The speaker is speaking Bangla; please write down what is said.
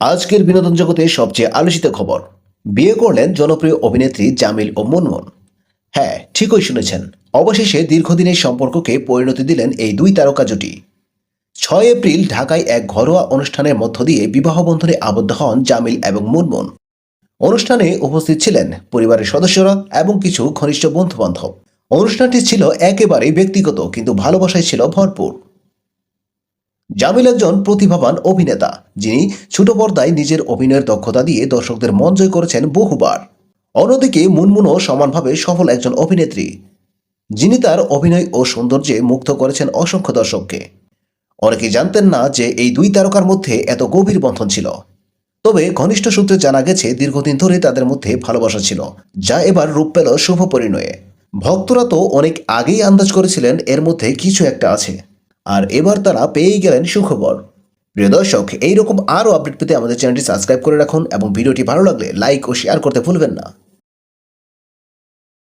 আজকের বিনোদন জগতে সবচেয়ে আলোচিত খবর, বিয়ে করলেন জনপ্রিয় অভিনেত্রী জামিল ও মুনমুন। হ্যাঁ, ঠিকই শুনেছেন, অবশেষে দীর্ঘদিনের সম্পর্ককে পরিণতি দিলেন এই দুই তারকা জুটি। 6 এপ্রিল ঢাকায় এক ঘরোয়া অনুষ্ঠানের মধ্য দিয়ে বিবাহ বন্ধনে আবদ্ধ হন জামিল এবং মুনমুন। অনুষ্ঠানে উপস্থিত ছিলেন পরিবারের সদস্যরা এবং কিছু ঘনিষ্ঠ বন্ধু বান্ধব। অনুষ্ঠানটি ছিল একেবারেই ব্যক্তিগত, কিন্তু ভালোবাসায় ছিল ভরপুর। জামিল একজন প্রতিভাবান অভিনেতা, যিনি ছোট পর্দায় নিজের অভিনয়ের দক্ষতা দিয়ে দর্শকদের মন জয় করেছেন বহুবার। অন্যদিকে মুনমুনও সমানভাবে সফল একজন অভিনেত্রী, যিনি তার অভিনয় ও সৌন্দর্যে মুগ্ধ করেছেন অসংখ্য দর্শককে। অনেকেই জানতেন না যে এই দুই তারকার মধ্যে এত গভীর বন্ধন ছিল। তবে ঘনিষ্ঠ সূত্রে জানা গেছে দীর্ঘদিন ধরে তাদের মধ্যে ভালোবাসা ছিল, যা এবার রূপ পেল শুভ পরিণয়ে। ভক্তরা তো অনেক আগেই আন্দাজ করেছিলেন এর মধ্যে কিছু একটা আছে, আর এবার তারা পেয়েই গেলেন সুখবর। প্রিয় দর্শক, এইরকম আরও আপডেট পেতে আমাদের চ্যানেলটি সাবস্ক্রাইব করে রাখুন এবং ভিডিওটি ভালো লাগলে লাইক ও শেয়ার করতে ভুলবেন না।